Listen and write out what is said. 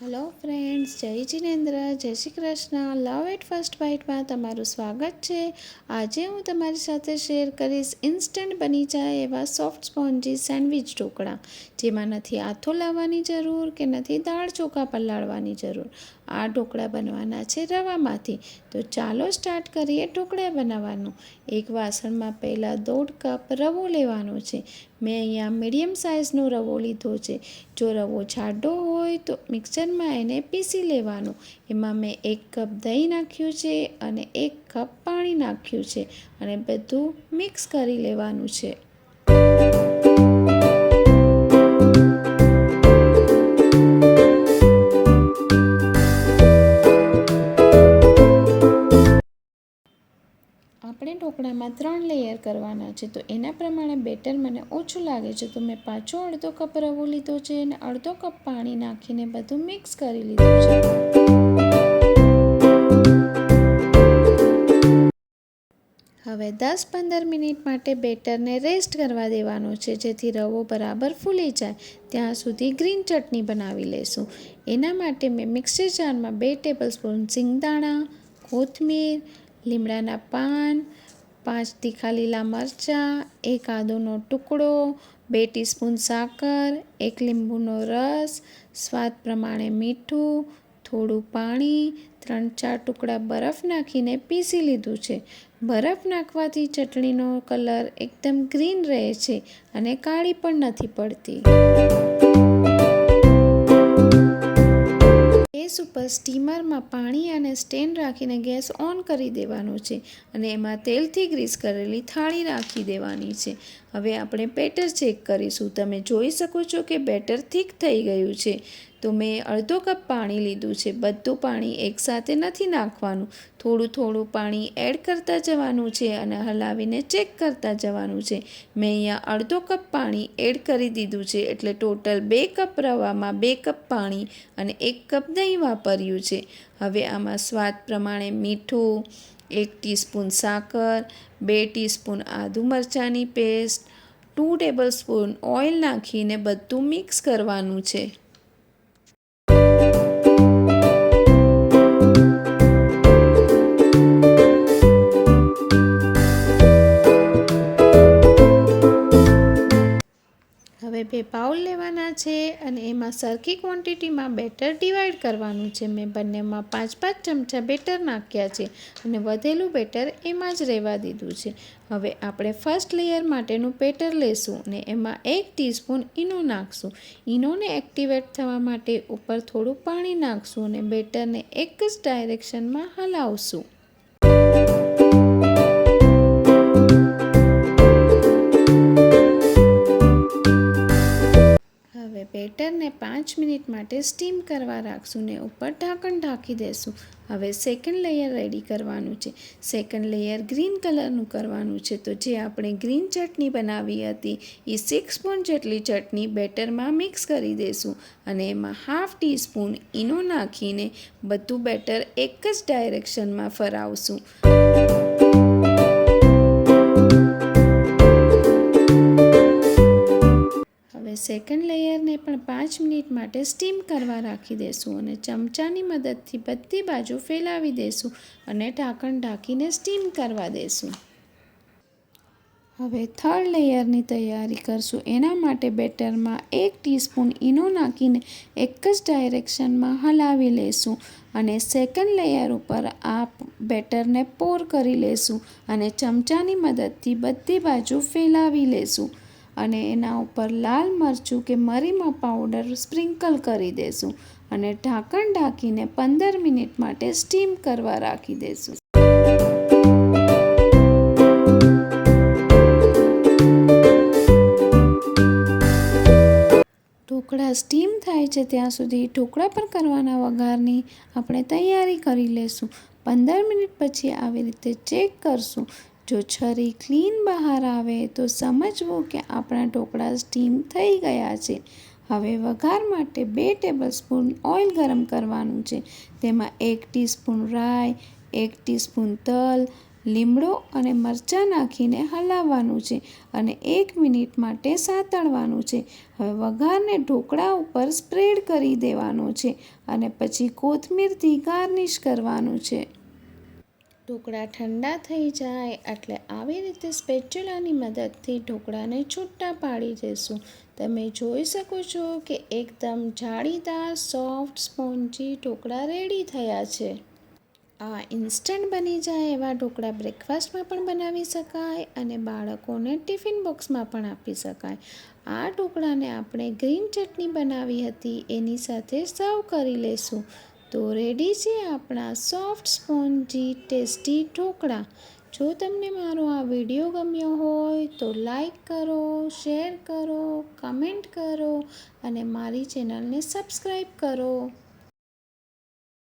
Hello friends, જય જિનેન્દ્ર, જય શ્રી કૃષ્ણ. લવ at first બાઇટમાં તમારું સ્વાગત છે. આજે હું તમારી સાથે શેર કરીશ ઇન્સ્ટન્ટ બની જાય એવા સોફ્ટ સ્પોન્જી સેન્ડવિચ ઢોકળા, જેમાં નથી આથો લાવવાની જરૂર કે નથી દાળ ચોખા પલાળવાની જરૂર. આ ઢોકળા બનવાના છે રવામાંથી. તો ચાલો સ્ટાર્ટ કરીએ ઢોકળા બનાવવાનું. એક વાસણમાં પહેલાં 1.5 કપ રવો લેવાનો છે. મેં અહીંયા મીડિયમ સાઇઝનો રવો લીધો છે. જો રવો જાડો હોય તો મિક્સરમાં એને પીસી લેવાનો. એમાં મેં 1 કપ દહીં નાખ્યું છે અને 1 કપ પાણી નાખ્યું છે અને બધું મિક્સ કરી લેવાનું છે. આપણે ઢોકળામાં 3 લેયર કરવાના છે, તો એના પ્રમાણે બેટર મને ઓછું લાગે છે, તો મેં પાછો અડધો કપ રવો લીધો છે અને અડધો કપ પાણી નાખીને બધું મિક્સ કરી લીધું છે. હવે 10-15 મિનિટ માટે બેટરને રેસ્ટ કરવા દેવાનો છે, જેથી રવો બરાબર ફૂલી જાય. ત્યાં સુધી ગ્રીન ચટણી બનાવી લઈશું. એના માટે મેં મિક્સર જારમાં 2 ટેબલસ્પૂન સિંગદાણા, કોથમીર, લીમડાના પાન, 5 તીખા લીલા મરચાં, 1 આદુનો ટુકડો, 2 ટીસ્પૂન સાકર, 1 લીંબુનો રસ, સ્વાદ પ્રમાણે મીઠું, થોડું પાણી, 3-4 ટુકડા બરફ નાખીને પીસી લીધું છે. બરફ નાખવાથી ચટણીનો કલર એકદમ ગ્રીન રહે છે અને કાળી પણ નથી પડતી. ગેસ ઉપર સ્ટીમરમાં પાણી અને સ્ટેન્ડ રાખીને ગેસ ઓન કરી દેવાનો છે અને એમાં તેલથી ગ્રીસ કરેલી થાળી રાખી દેવાની છે. હવે આપણે બેટર ચેક કરીશું. તમે જોઈ શકો છો કે બેટર થીક થઈ ગયું છે. તો મેં અડધો કપ પાણી લીધું છે. બધું પાણી એકસાથે નથી નાખવાનું, થોડું થોડું પાણી એડ કરતા જવાનું છે અને હલાવીને ચેક કરતા જવાનું છે. મેં અહીંયા અડધો કપ પાણી એડ કરી દીધું છે, એટલે ટોટલ 2 કપ રવામાં 2 કપ પાણી અને 1 કપ દહીં વાપર્યું છે. હવે આમાં સ્વાદ પ્રમાણે મીઠું, 1 ટીસ્પૂન સાકર, 2 ટીસ્પૂન આદુ મરચાંની પેસ્ટ, 2 ટેબલસ્પૂન ઓઇલ નાખીને બધું મિક્સ કરવાનું છે. હવે 2 બાઉલ લેવાના છે અને એમાં સરખી ક્વોન્ટિટીમાં બેટર ડિવાઈડ કરવાનું છે. મેં બંનેમાં 5-5 ચમચા બેટર નાખ્યા છે અને વધેલું બેટર એમાં જ રહેવા દીધું છે. હવે આપણે ફર્સ્ટ લેયર માટેનું બેટર લેશું અને એમાં 1 ટીસ્પૂન ઈનો નાખશું. ઈનોને એક્ટિવેટ થવા માટે ઉપર થોડું પાણી નાખશું અને બેટરને એક જ ડાયરેક્શનમાં હલાવશું. બેટરને 5 મિનિટ માટે સ્ટીમ કરવા રાખશું ને ઉપર ઢાંકણ ઢાંકી દેશું. હવે સેકન્ડ લેયર રેડી કરવાનું છે. સેકન્ડ લેયર ગ્રીન કલરનું કરવાનું છે. તો જે આપણે ગ્રીન ચટણી બનાવી હતી એ 6 સ્પૂન જેટલી ચટણી બેટરમાં મિક્સ કરી દઈશું અને એમાં 1/2 ટીસ્પૂન ઈનો નાખીને બધું બેટર એક જ ડાયરેક્શનમાં ફરાવશું. સેકન્ડ લેયરને પણ 5 મિનિટ માટે સ્ટીમ કરવા રાખી દેશું અને ચમચાની મદદથી બધી બાજુ ફેલાવી દેશું અને ઢાંકણ ઢાંકીને સ્ટીમ કરવા દેશું. હવે થર્ડ લેયરની તૈયારી કરશું. એના માટે બેટરમાં 1 ટીસ્પૂન ઈનો નાખીને એક જ ડાયરેક્શનમાં હલાવી લેશું અને સેકન્ડ લેયર ઉપર આ બેટરને પોર કરી લેશું અને ચમચાની મદદથી બધી બાજુ ફેલાવી લેશું અને એના ઉપર લાલ મરચું કે મરી પાવડર સ્પ્રિંકલ કરી દેશું અને ઢાંકણ ઢાંકીને 15 મિનિટ માટે સ્ટીમ કરવા રાખી દેશું. ઢોકળા સ્ટીમ થાય છે ત્યાં સુધી ઢોકળા પર કરવાના વઘારની આપણે તૈયારી કરી લેશું. 15 મિનિટ પછી આવી રીતે ચેક કરશું. જો છરી ક્લીન બહાર આવે તો સમજવું કે આપણા ઢોકળા સ્ટીમ થઈ ગયા છે. હવે વઘાર માટે 2 ટેબલસ્પૂન ઓઇલ ગરમ કરવાનું છે. તેમાં 1 ટીસ્પૂન રાઈ, 1 ટીસ્પૂન તલ, લીમડો અને મરચાં નાખીને હલાવવાનું છે અને 1 મિનિટ માટે સાતળવાનું છે. હવે વઘારને ઢોકળા ઉપર સ્પ્રેડ કરી દેવાનો છે અને પછી કોથમીરથી ગાર્નિશ કરવાનું છે. ઢોકળા ઠંડા થઈ જાય એટલે આવી રીતે સ્પેચ્યુલાની મદદથી ઢોકળાને છૂટા પાડી દેશું. તમે જોઈ શકો છો કે એકદમ જાળીદાર, સોફ્ટ, સ્પોન્જી ઢોકળા રેડી થયા છે. આ ઇન્સ્ટન્ટ બની જાય એવા ઢોકળા બ્રેકફાસ્ટમાં પણ બનાવી શકાય અને બાળકોને ટિફિન બોક્સમાં પણ આપી શકાય. આ ઢોકળાને આપણે ગ્રીન ચટણી બનાવી હતી એની સાથે સર્વ કરી લેશું. તો રેડી છે આપણા સોફ્ટ, સ્પોન્જી, ટેસ્ટી ઢોકળા. જો તમને મારો આ વિડીયો ગમ્યો હોય તો લાઈક કરો, શેર કરો, કમેન્ટ કરો અને મારી ચેનલને સબસ્ક્રાઈબ કરો.